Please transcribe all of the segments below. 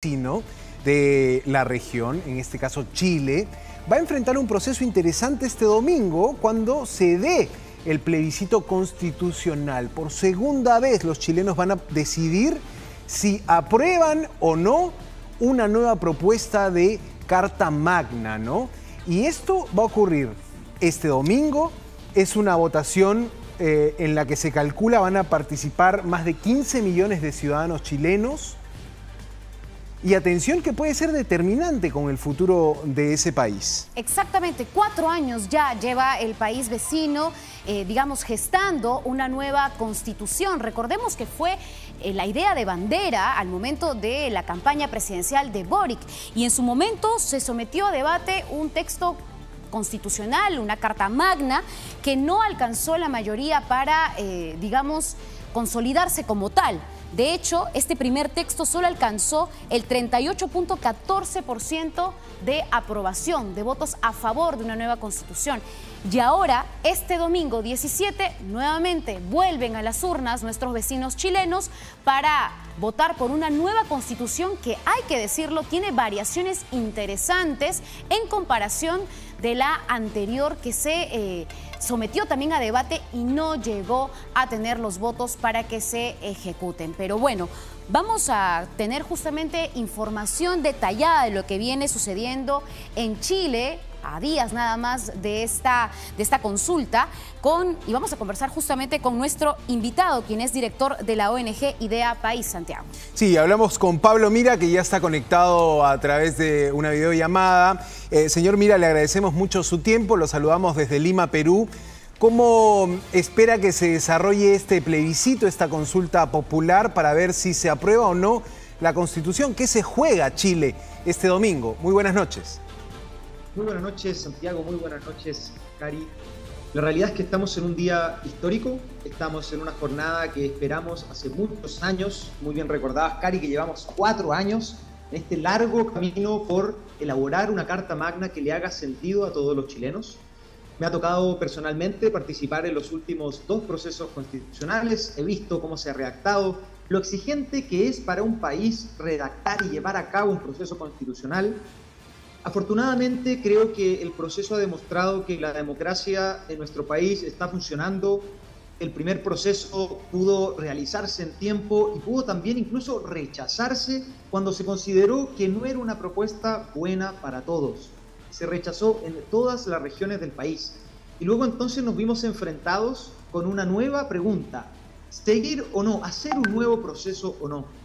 Vecino de la región, en este caso Chile, va a enfrentar un proceso interesante este domingo cuando se dé el plebiscito constitucional. Por segunda vez los chilenos van a decidir si aprueban o no una nueva propuesta de Carta Magna, ¿no? Y esto va a ocurrir este domingo. Es una votación en la que se calcula van a participar más de 15 millones de ciudadanos chilenos. Y atención, que puede ser determinante con el futuro de ese país. Exactamente, 4 años ya lleva el país vecino, gestando una nueva constitución. Recordemos que fue la idea de bandera al momento de la campaña presidencial de Boric. Y en su momento se sometió a debate un texto constitucional, una carta magna, que no alcanzó la mayoría para, consolidarse como tal. De hecho, este primer texto solo alcanzó el 38.14% de aprobación, de votos a favor de una nueva constitución. Y ahora, este domingo 17, nuevamente vuelven a las urnas nuestros vecinos chilenos para votar por una nueva constitución que, hay que decirlo, tiene variaciones interesantes en comparación de la anterior, que se sometió también a debate y no llegó a tener los votos para que se ejecuten. Pero bueno, vamos a tener justamente información detallada de lo que viene sucediendo en Chile a días nada más de esta consulta, y vamos a conversar justamente con nuestro invitado, quien es director de la ONG Idea País, Santiago. Sí, hablamos con Pablo Mira, que ya está conectado a través de una videollamada. Señor Mira, le agradecemos mucho su tiempo, lo saludamos desde Lima, Perú. ¿Cómo espera que se desarrolle este plebiscito, esta consulta popular, para ver si se aprueba o no la Constitución? ¿Qué se juega Chile este domingo? Muy buenas noches. Muy buenas noches, Santiago. Muy buenas noches, Cari. La realidad es que estamos en un día histórico. Estamos en una jornada que esperamos hace muchos años. Muy bien recordabas, Cari, que llevamos 4 años en este largo camino por elaborar una Carta Magna que le haga sentido a todos los chilenos. Me ha tocado personalmente participar en los últimos 2 procesos constitucionales. He visto cómo se ha redactado, lo exigente que es para un país redactar y llevar a cabo un proceso constitucional. Afortunadamente, creo que el proceso ha demostrado que la democracia en nuestro país está funcionando. El primer proceso pudo realizarse en tiempo y pudo también incluso rechazarse cuando se consideró que no era una propuesta buena para todos. Se rechazó en todas las regiones del país. Y luego entonces nos vimos enfrentados con una nueva pregunta: ¿seguir o no? ¿Hacer un nuevo proceso o no?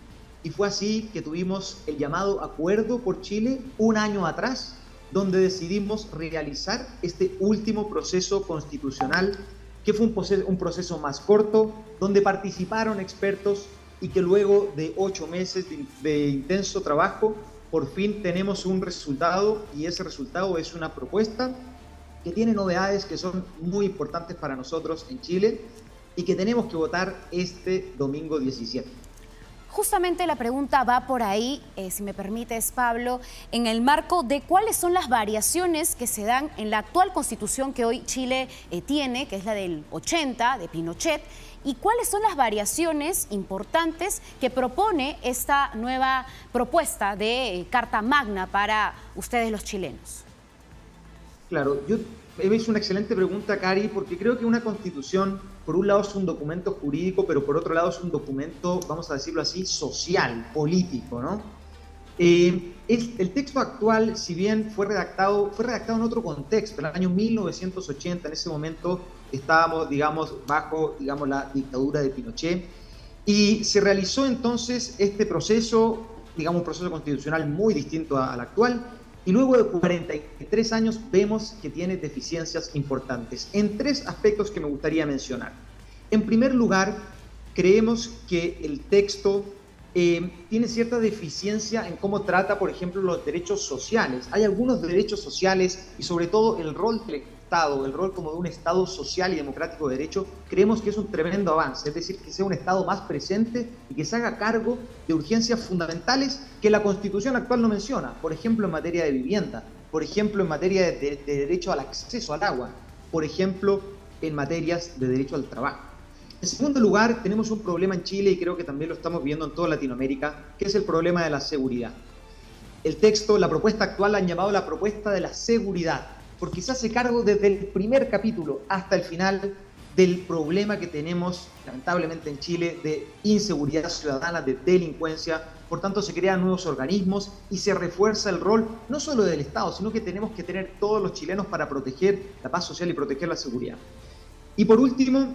Y fue así que tuvimos el llamado Acuerdo por Chile 1 año atrás, donde decidimos realizar este último proceso constitucional, que fue un proceso más corto, donde participaron expertos y que luego de 8 meses de intenso trabajo, por fin tenemos un resultado, y ese resultado es una propuesta que tiene novedades que son muy importantes para nosotros en Chile y que tenemos que votar este domingo 17. Justamente la pregunta va por ahí, si me permites, Pablo, en el marco de cuáles son las variaciones que se dan en la actual constitución que hoy Chile tiene, que es la del 80, de Pinochet, y cuáles son las variaciones importantes que propone esta nueva propuesta de Carta Magna para ustedes los chilenos. Claro, es una excelente pregunta, Cari, porque creo que una constitución, por un lado, es un documento jurídico, pero por otro lado es un documento, vamos a decirlo así, social, político, ¿no? El texto actual, si bien fue redactado en otro contexto, en el año 1980, en ese momento estábamos, bajo, la dictadura de Pinochet, y se realizó entonces este proceso, un proceso constitucional muy distinto al actual. Y luego de 43 años vemos que tiene deficiencias importantes en 3 aspectos que me gustaría mencionar. En primer lugar, creemos que el texto tiene cierta deficiencia en cómo trata, por ejemplo, los derechos sociales. Hay algunos derechos sociales y sobre todo el rol del Estado, el rol como de un Estado social y democrático de derecho, creemos que es un tremendo avance, es decir, que sea un Estado más presente y que se haga cargo de urgencias fundamentales que la Constitución actual no menciona, por ejemplo, en materia de vivienda, por ejemplo, en materia de derecho al acceso al agua, por ejemplo, en materias de derecho al trabajo. En segundo lugar, tenemos un problema en Chile, y creo que también lo estamos viendo en toda Latinoamérica, que es el problema de la seguridad. El texto, la propuesta actual la han llamado la propuesta de la seguridad, porque se hace cargo desde el primer capítulo hasta el final del problema que tenemos, lamentablemente en Chile, de inseguridad ciudadana, de delincuencia. Por tanto, se crean nuevos organismos y se refuerza el rol no solo del Estado, sino que tenemos que tener todos los chilenos para proteger la paz social y proteger la seguridad. Y por último,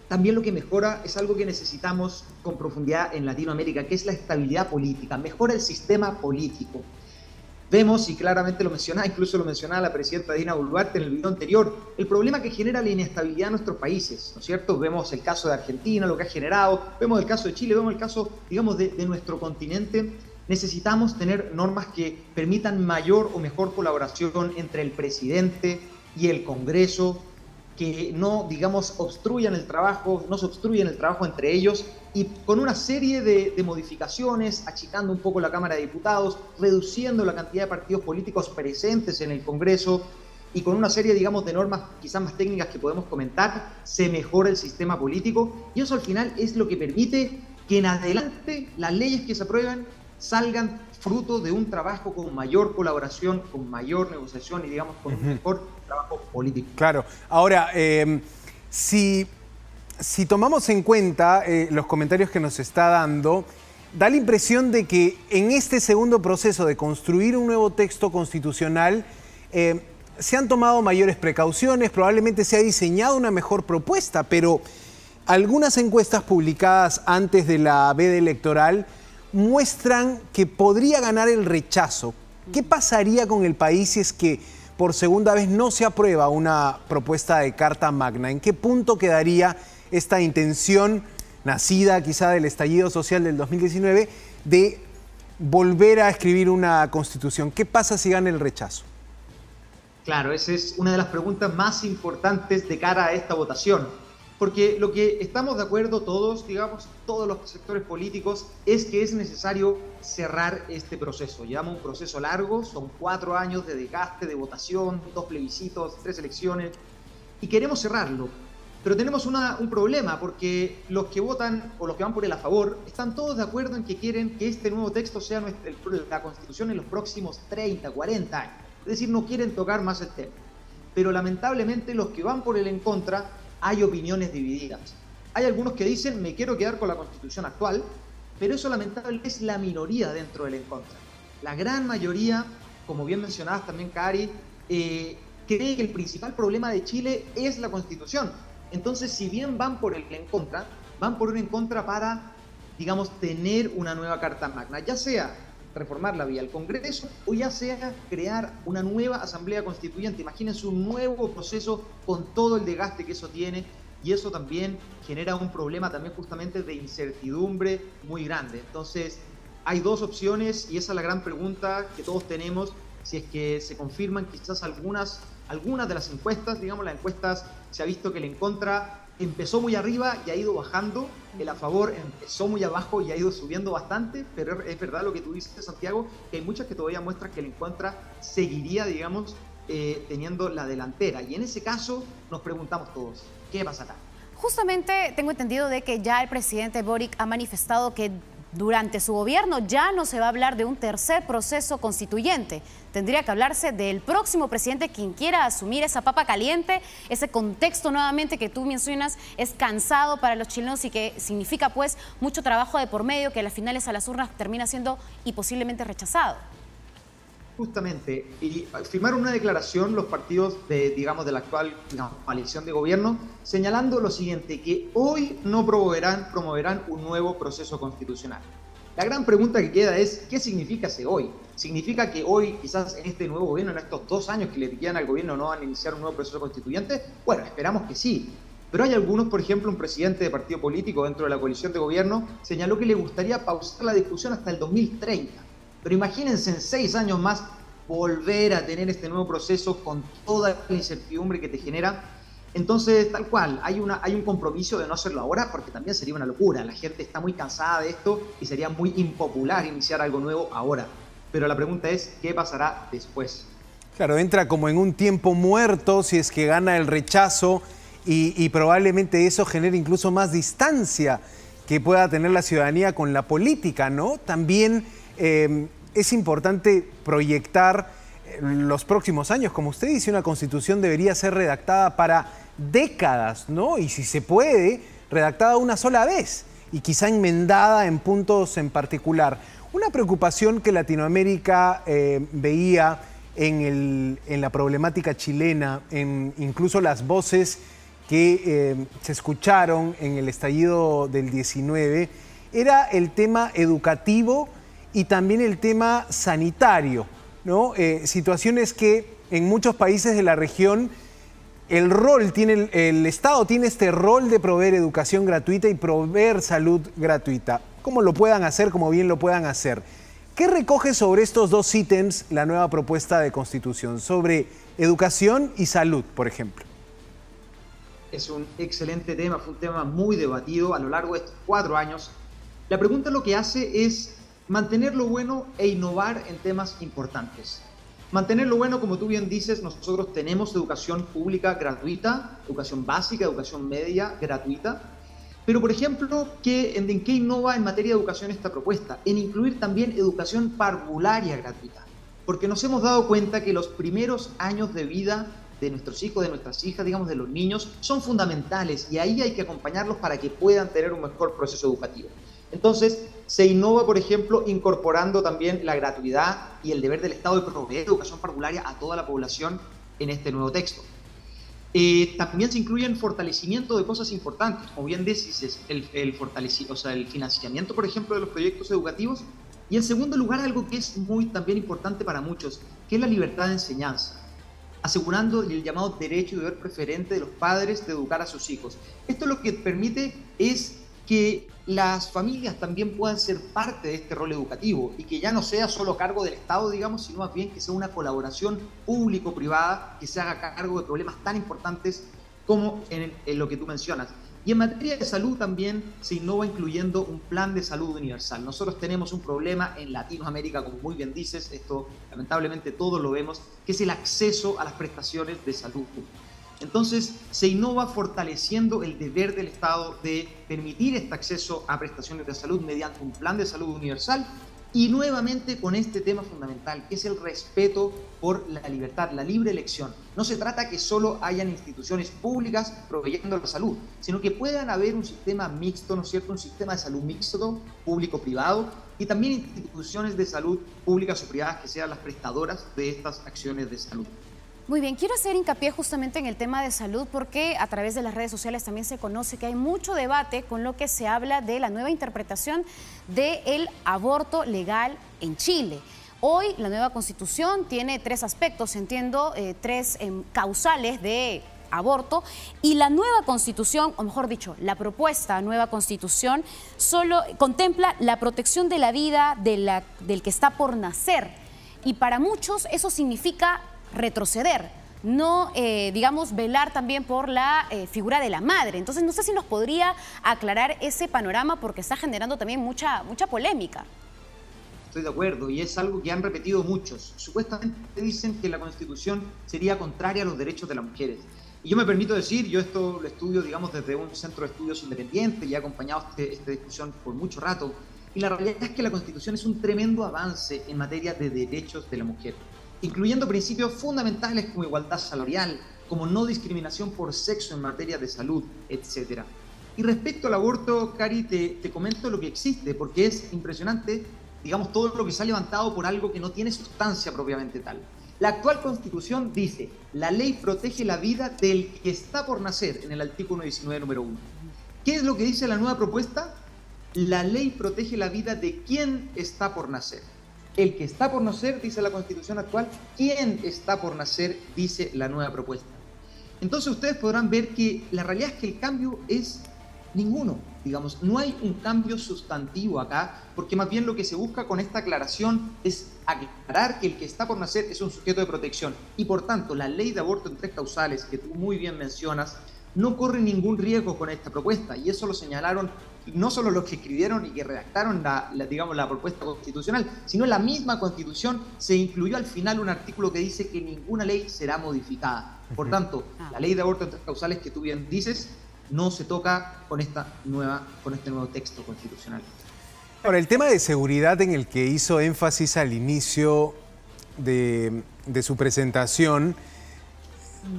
también lo que mejora es algo que necesitamos con profundidad en Latinoamérica, que es la estabilidad política. Mejora el sistema político. Vemos, y claramente lo mencionaba, incluso lo mencionaba la presidenta Dina Boluarte en el video anterior, el problema que genera la inestabilidad en nuestros países, ¿no es cierto? Vemos el caso de Argentina, lo que ha generado, vemos el caso de Chile, vemos el caso, digamos, de nuestro continente. Necesitamos tener normas que permitan mayor o mejor colaboración entre el presidente y el Congreso, que no, digamos, obstruyan el trabajo, no se obstruyan el trabajo entre ellos, y con una serie de modificaciones, achicando un poco la Cámara de Diputados, reduciendo la cantidad de partidos políticos presentes en el Congreso, y con una serie, digamos, de normas quizás más técnicas que podemos comentar, se mejora el sistema político, y eso al final es lo que permite que en adelante las leyes que se aprueban salgan fruto de un trabajo con mayor colaboración, con mayor negociación y, digamos, con un mejor trabajo político. Claro. Ahora, si tomamos en cuenta los comentarios que nos está dando, da la impresión de que en este segundo proceso de construir un nuevo texto constitucional se han tomado mayores precauciones, probablemente se ha diseñado una mejor propuesta, pero algunas encuestas publicadas antes de la veda electoral muestran que podría ganar el rechazo. ¿Qué pasaría con el país si es que por segunda vez no se aprueba una propuesta de Carta Magna? ¿En qué punto quedaría esta intención, nacida quizá del estallido social del 2019, de volver a escribir una constitución? ¿Qué pasa si gana el rechazo? Claro, esa es una de las preguntas más importantes de cara a esta votación. Porque lo que estamos de acuerdo todos, digamos, todos los sectores políticos, es que es necesario cerrar este proceso. Llevamos un proceso largo, son 4 años de desgaste, de votación, 2 plebiscitos, 3 elecciones, y queremos cerrarlo. Pero tenemos un problema, porque los que votan o los que van por el a favor están todos de acuerdo en que quieren que este nuevo texto sea la Constitución en los próximos 30, 40 años. Es decir, no quieren tocar más el tema. Pero lamentablemente los que van por el en contra, hay opiniones divididas. Hay algunos que dicen, me quiero quedar con la Constitución actual, pero eso lamentablemente es la minoría dentro del en contra. La gran mayoría, como bien mencionabas también, Cari, cree que el principal problema de Chile es la Constitución. Entonces, si bien van por el en contra, van por un en contra para, digamos, tener una nueva Carta Magna, ya sea reformar la vía del Congreso o ya sea crear una nueva Asamblea Constituyente. Imagínense un nuevo proceso con todo el desgaste que eso tiene, y eso también genera un problema también justamente de incertidumbre muy grande. Entonces hay dos opciones y esa es la gran pregunta que todos tenemos, si es que se confirman quizás algunas de las encuestas. Digamos, las encuestas se ha visto que el en contra empezó muy arriba y ha ido bajando, el a favor empezó muy abajo y ha ido subiendo bastante, pero es verdad lo que tú dices, Santiago, que hay muchas que todavía muestran que el en contra seguiría, digamos, teniendo la delantera. Y en ese caso nos preguntamos todos, ¿qué pasará? Justamente tengo entendido de que ya el presidente Boric ha manifestado que durante su gobierno ya no se va a hablar de un tercer proceso constituyente. Tendría que hablarse del próximo presidente quien quiera asumir esa papa caliente. Ese contexto nuevamente que tú mencionas es cansado para los chilenos y que significa pues mucho trabajo de por medio que a las finales a las urnas termina siendo y posiblemente rechazado. Justamente, y firmaron una declaración los partidos de la actual coalición de gobierno, señalando lo siguiente, que hoy no promoverán un nuevo proceso constitucional. La gran pregunta que queda es, ¿qué significa ese hoy? ¿Significa que hoy, quizás en este nuevo gobierno, en estos 2 años que le quedan al gobierno, no van a iniciar un nuevo proceso constituyente? Bueno, esperamos que sí. Pero hay algunos, por ejemplo, un presidente de partido político dentro de la coalición de gobierno señaló que le gustaría pausar la discusión hasta el 2030. Pero imagínense en 6 años más volver a tener este nuevo proceso con toda la incertidumbre que te genera. Entonces, tal cual, hay un compromiso de no hacerlo ahora, porque también sería una locura. La gente está muy cansada de esto y sería muy impopular iniciar algo nuevo ahora. Pero la pregunta es, ¿qué pasará después? Claro, entra como en un tiempo muerto si es que gana el rechazo y probablemente eso genere incluso más distancia que pueda tener la ciudadanía con la política, ¿no? También es importante proyectar los próximos años. Como usted dice, una constitución debería ser redactada para décadas, ¿no? Y si se puede, redactada una sola vez y quizá enmendada en puntos en particular. Una preocupación que Latinoamérica veía en la problemática chilena, en incluso las voces que se escucharon en el estallido del 19, era el tema educativo y también el tema sanitario, ¿no? Situaciones que en muchos países de la región el Estado tiene este rol de proveer educación gratuita y proveer salud gratuita. Como lo puedan hacer, como bien lo puedan hacer. ¿Qué recoge sobre estos dos ítems la nueva propuesta de Constitución? Sobre educación y salud, por ejemplo. Es un excelente tema, fue un tema muy debatido a lo largo de estos 4 años. La pregunta lo que hace es mantener lo bueno e innovar en temas importantes. Mantener lo bueno, como tú bien dices, nosotros tenemos educación pública gratuita, educación básica, educación media gratuita. Pero, por ejemplo, ¿en qué innova en materia de educación esta propuesta? En incluir también educación parvularia gratuita. Porque nos hemos dado cuenta que los primeros años de vida de nuestros hijos, de nuestras hijas, digamos, de los niños, son fundamentales y ahí hay que acompañarlos para que puedan tener un mejor proceso educativo. Entonces, se innova, por ejemplo, incorporando también la gratuidad y el deber del Estado de proveer educación parvularia a toda la población en este nuevo texto. También se incluye el fortalecimiento de cosas importantes, como bien dices, el financiamiento, por ejemplo, de los proyectos educativos. Y en segundo lugar, algo que es muy también importante para muchos, que es la libertad de enseñanza, asegurando el llamado derecho y deber preferente de los padres de educar a sus hijos. Esto lo que permite es que las familias también puedan ser parte de este rol educativo y que ya no sea solo cargo del Estado, digamos, sino más bien que sea una colaboración público-privada que se haga cargo de problemas tan importantes como en lo que tú mencionas. Y en materia de salud también se innova incluyendo un plan de salud universal. Nosotros tenemos un problema en Latinoamérica, como muy bien dices, esto lamentablemente todos lo vemos, que es el acceso a las prestaciones de salud. Entonces, se innova fortaleciendo el deber del Estado de permitir este acceso a prestaciones de salud mediante un plan de salud universal y nuevamente con este tema fundamental, que es el respeto por la libertad, la libre elección. No se trata que solo hayan instituciones públicas proveyendo la salud, sino que puedan haber un sistema mixto, ¿no es cierto?, un sistema de salud mixto, público-privado, y también instituciones de salud públicas o privadas que sean las prestadoras de estas acciones de salud. Muy bien, quiero hacer hincapié justamente en el tema de salud porque a través de las redes sociales también se conoce que hay mucho debate con lo que se habla de la nueva interpretación del aborto legal en Chile. Hoy la nueva Constitución tiene 3 aspectos, entiendo, 3 causales de aborto y la nueva Constitución, o mejor dicho, la propuesta nueva Constitución solo contempla la protección de la vida del que está por nacer y para muchos eso significa retroceder, no, digamos, velar también por la figura de la madre. Entonces, no sé si nos podría aclarar ese panorama porque está generando también mucha polémica. Estoy de acuerdo y es algo que han repetido muchos. Supuestamente dicen que la Constitución sería contraria a los derechos de las mujeres. Y yo me permito decir, yo esto lo estudio, digamos, desde un centro de estudios independiente y he acompañado esta discusión por mucho rato. Y la realidad es que la Constitución es un tremendo avance en materia de derechos de la mujer, incluyendo principios fundamentales como igualdad salarial, como no discriminación por sexo en materia de salud, etc. Y respecto al aborto, Cari, te comento lo que existe, porque es impresionante, digamos, todo lo que se ha levantado por algo que no tiene sustancia propiamente tal. La actual Constitución dice, la ley protege la vida del que está por nacer, en el artículo 19, número 1. ¿Qué es lo que dice la nueva propuesta? La ley protege la vida de quien está por nacer. El que está por nacer, dice la Constitución actual, ¿quién está por nacer?, dice la nueva propuesta. Entonces ustedes podrán ver que la realidad es que el cambio es ninguno, digamos, no hay un cambio sustantivo acá, porque más bien lo que se busca con esta aclaración es aclarar que el que está por nacer es un sujeto de protección y por tanto la ley de aborto en 3 causales, que tú muy bien mencionas, no corre ningún riesgo con esta propuesta y eso lo señalaron no solo los que escribieron y que redactaron la propuesta constitucional, sino en la misma Constitución se incluyó al final un artículo que dice que ninguna ley será modificada. Por tanto, la ley de aborto en 3 causales que tú bien dices no se toca con este nuevo texto constitucional. Ahora, el tema de seguridad en el que hizo énfasis al inicio de su presentación,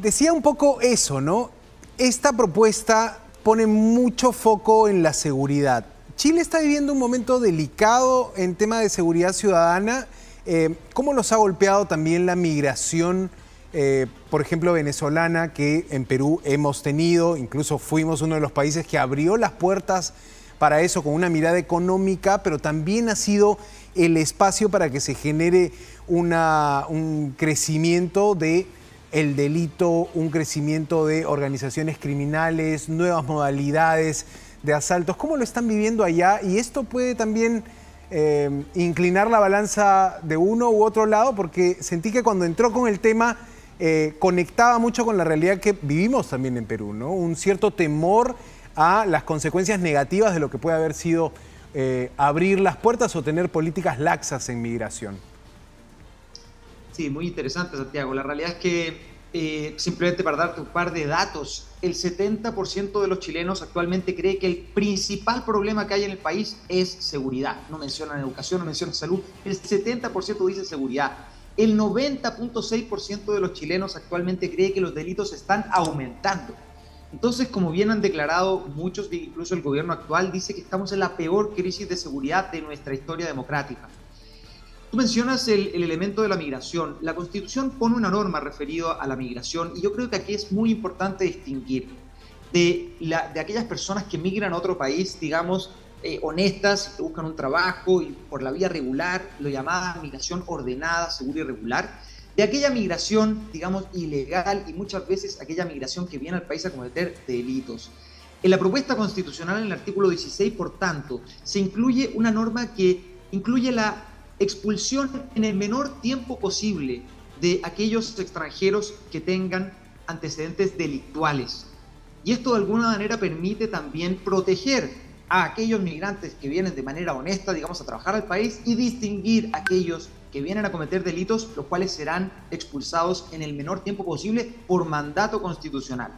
decía un poco eso, ¿no? Esta propuesta pone mucho foco en la seguridad. Chile está viviendo un momento delicado en tema de seguridad ciudadana. ¿Cómo los ha golpeado también la migración, por ejemplo, venezolana, que en Perú hemos tenido? Incluso fuimos uno de los países que abrió las puertas para eso con una mirada económica, pero también ha sido el espacio para que se genere un crecimiento de el delito, un crecimiento de organizaciones criminales, nuevas modalidades de asaltos. ¿Cómo lo están viviendo allá? Y esto puede también inclinar la balanza de uno u otro lado, porque sentí que cuando entró con el tema conectaba mucho con la realidad que vivimos también en Perú, ¿no? Un cierto temor a las consecuencias negativas de lo que puede haber sido abrir las puertas o tener políticas laxas en migración. Sí, muy interesante, Santiago. La realidad es que, simplemente para darte un par de datos, el 70% de los chilenos actualmente cree que el principal problema que hay en el país es seguridad. No mencionan educación, no mencionan salud. El 70% dice seguridad. El 90.6% de los chilenos actualmente cree que los delitos están aumentando. Entonces, como bien han declarado muchos, incluso el gobierno actual, dice que estamos en la peor crisis de seguridad de nuestra historia democrática. Tú mencionas el elemento de la migración. La Constitución pone una norma referida a la migración y yo creo que aquí es muy importante distinguir de aquellas personas que migran a otro país, digamos, honestas, que buscan un trabajo y por la vía regular, lo llamada migración ordenada, segura y regular, de aquella migración, digamos, ilegal y muchas veces aquella migración que viene al país a cometer delitos. En la propuesta constitucional, en el artículo 16, por tanto, se incluye una norma que incluye la expulsión en el menor tiempo posible de aquellos extranjeros que tengan antecedentes delictuales. Y esto de alguna manera permite también proteger a aquellos migrantes que vienen de manera honesta, digamos, a trabajar al país y distinguir a aquellos que vienen a cometer delitos, los cuales serán expulsados en el menor tiempo posible por mandato constitucional.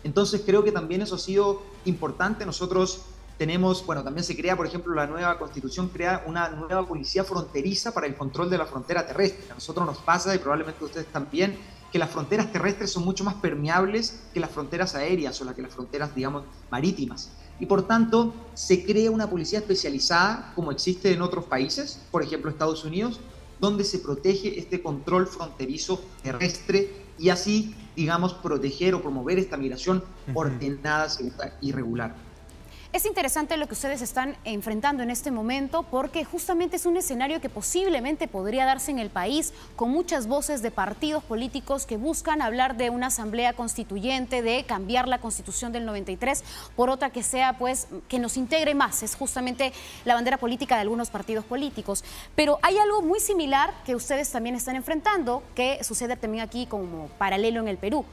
Entonces creo que también eso ha sido importante. Nosotros tenemos, bueno, también se crea, por ejemplo, la nueva Constitución crea una nueva policía fronteriza para el control de la frontera terrestre. A nosotros nos pasa, y probablemente ustedes también, que las fronteras terrestres son mucho más permeables que las fronteras aéreas o que las fronteras, digamos, marítimas. Y por tanto, se crea una policía especializada, como existe en otros países, por ejemplo, Estados Unidos, donde se protege este control fronterizo terrestre y así, digamos, proteger o promover esta migración ordenada, segura y regular. Es interesante lo que ustedes están enfrentando en este momento porque justamente es un escenario que posiblemente podría darse en el país con muchas voces de partidos políticos que buscan hablar de una asamblea constituyente, de cambiar la Constitución del 93 por otra que sea, pues, que nos integre más. Es justamente la bandera política de algunos partidos políticos. Pero hay algo muy similar que ustedes también están enfrentando, que sucede también aquí como paralelo en el Perú.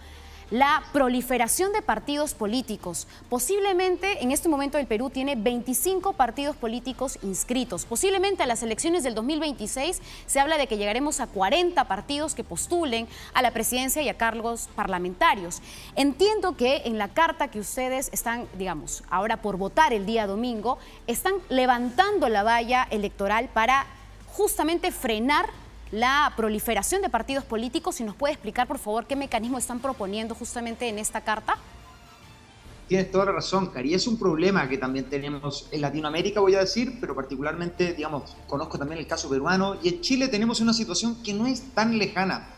La proliferación de partidos políticos. Posiblemente en este momento el Perú tiene 25 partidos políticos inscritos. Posiblemente a las elecciones del 2026 se habla de que llegaremos a 40 partidos que postulen a la presidencia y a cargos parlamentarios. Entiendo que en la carta que ustedes están, digamos, ahora por votar el día domingo, están levantando la valla electoral para justamente frenar la proliferación de partidos políticos. Si nos puede explicar, por favor, qué mecanismo están proponiendo justamente en esta carta. Tienes toda la razón, Cari. Es un problema que también tenemos en Latinoamérica, voy a decir, pero particularmente, digamos, conozco también el caso peruano, y en Chile tenemos una situación que no es tan lejana.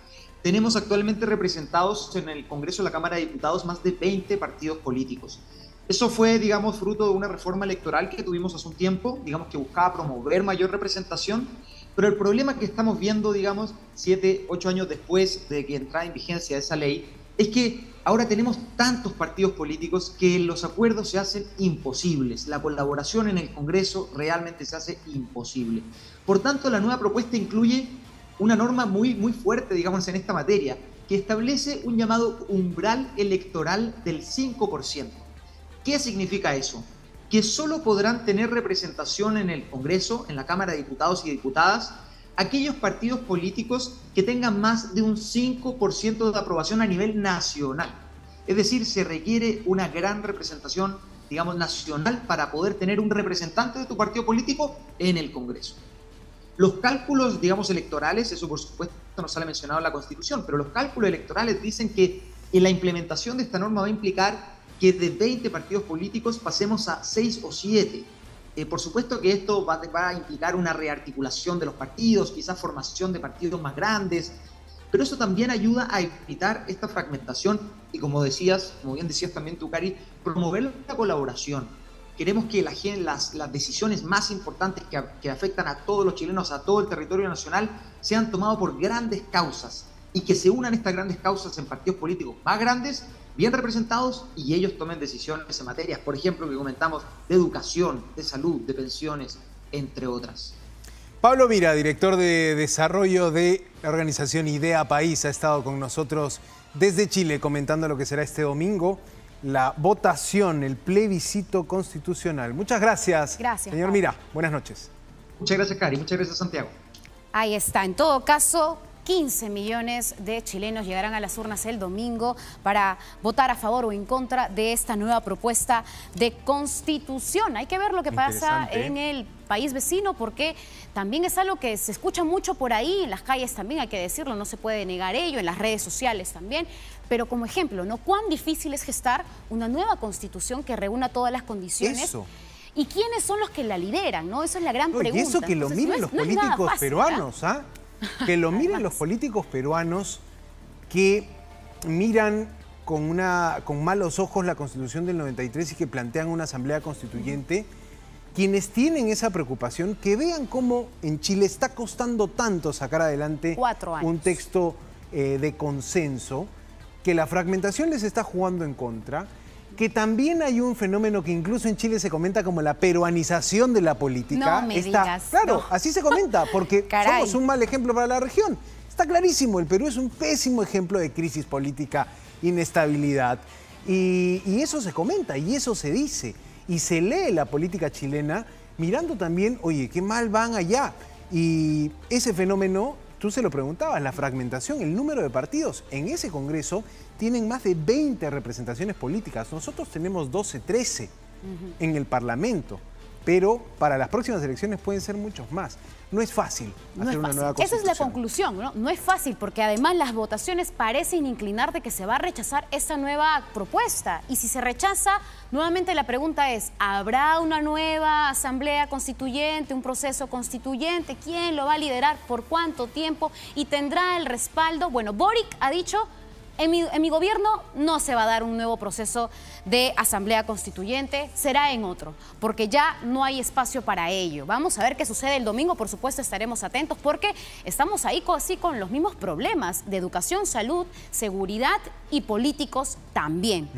Tenemos actualmente representados en el Congreso de la Cámara de Diputados más de 20 partidos políticos. Eso fue, digamos, fruto de una reforma electoral que tuvimos hace un tiempo, digamos, que buscaba promover mayor representación. Pero el problema que estamos viendo, digamos, 7, 8 años después de que entrara en vigencia esa ley, es que ahora tenemos tantos partidos políticos que los acuerdos se hacen imposibles. La colaboración en el Congreso realmente se hace imposible. Por tanto, la nueva propuesta incluye una norma muy fuerte, digamos, en esta materia, que establece un llamado umbral electoral del 5%. ¿Qué significa eso? Que solo podrán tener representación en el Congreso, en la Cámara de Diputados y Diputadas, aquellos partidos políticos que tengan más de un 5% de aprobación a nivel nacional. Es decir, se requiere una gran representación digamos, nacional para poder tener un representante de tu partido político en el Congreso. Los cálculos, digamos, electorales, eso por supuesto no sale mencionado en la Constitución, pero los cálculos electorales dicen que en la implementación de esta norma va a implicar que de 20 partidos políticos pasemos a 6 o 7. Por supuesto que esto va a implicar una rearticulación de los partidos, quizás formación de partidos más grandes, pero eso también ayuda a evitar esta fragmentación y, como decías, como bien decías también tú, Cari, promover la colaboración. Queremos que las decisiones más importantes que afectan a todos los chilenos, a todo el territorio nacional, sean tomadas por grandes causas y que se unan estas grandes causas en partidos políticos más grandes, bien representados, y ellos tomen decisiones en materias, por ejemplo, que comentamos, de educación, de salud, de pensiones, entre otras. Pablo Mira, director de desarrollo de la organización Idea País, ha estado con nosotros desde Chile comentando lo que será este domingo, la votación, el plebiscito constitucional. Muchas gracias, gracias, señor Pablo. Mira. Buenas noches. Muchas gracias, Cari. Muchas gracias, Santiago. Ahí está. En todo caso, 15 millones de chilenos llegarán a las urnas el domingo para votar a favor o en contra de esta nueva propuesta de constitución. Hay que ver lo que pasa en el país vecino, porque también es algo que se escucha mucho por ahí, en las calles también, hay que decirlo, no se puede negar ello, en las redes sociales también, pero como ejemplo, ¿no? Cuán difícil es gestar una nueva constitución que reúna todas las condiciones. Eso. ¿Y quiénes son los que la lideran? ¿No? Esa es la gran pregunta. Y eso que lo miren los políticos peruanos, ¿ah? Que lo miren Además, los políticos peruanos que miran con malos ojos la Constitución del 93 y que plantean una asamblea constituyente. Quienes tienen esa preocupación, que vean cómo en Chile está costando tanto sacar adelante 4 años. un texto de consenso, que la fragmentación les está jugando en contra, que también hay un fenómeno que incluso en Chile se comenta como la peruanización de la política. No me digas. Claro, no. así se comenta, porque Caray. somos un mal ejemplo para la región. Está clarísimo, el Perú es un pésimo ejemplo de crisis política, inestabilidad. Y eso se comenta, y eso se dice. Y se lee la política chilena mirando también, oye, qué mal van allá. Y ese fenómeno, tú se lo preguntabas, la fragmentación, el número de partidos en ese Congreso tienen más de 20 representaciones políticas. Nosotros tenemos 12, 13 en el Parlamento, pero para las próximas elecciones pueden ser muchos más. No es fácil hacer una nueva constitución. Esa es la conclusión, ¿no? No es fácil porque además las votaciones parecen inclinar de que se va a rechazar esta nueva propuesta. Y si se rechaza, nuevamente la pregunta es, ¿habrá una nueva asamblea constituyente, un proceso constituyente? ¿Quién lo va a liderar? ¿Por cuánto tiempo? ¿Y tendrá el respaldo? Bueno, Boric ha dicho, en mi gobierno no se va a dar un nuevo proceso de asamblea constituyente, será en otro, porque ya no hay espacio para ello. Vamos a ver qué sucede el domingo, por supuesto estaremos atentos, porque estamos ahí así con los mismos problemas de educación, salud, seguridad y políticos también.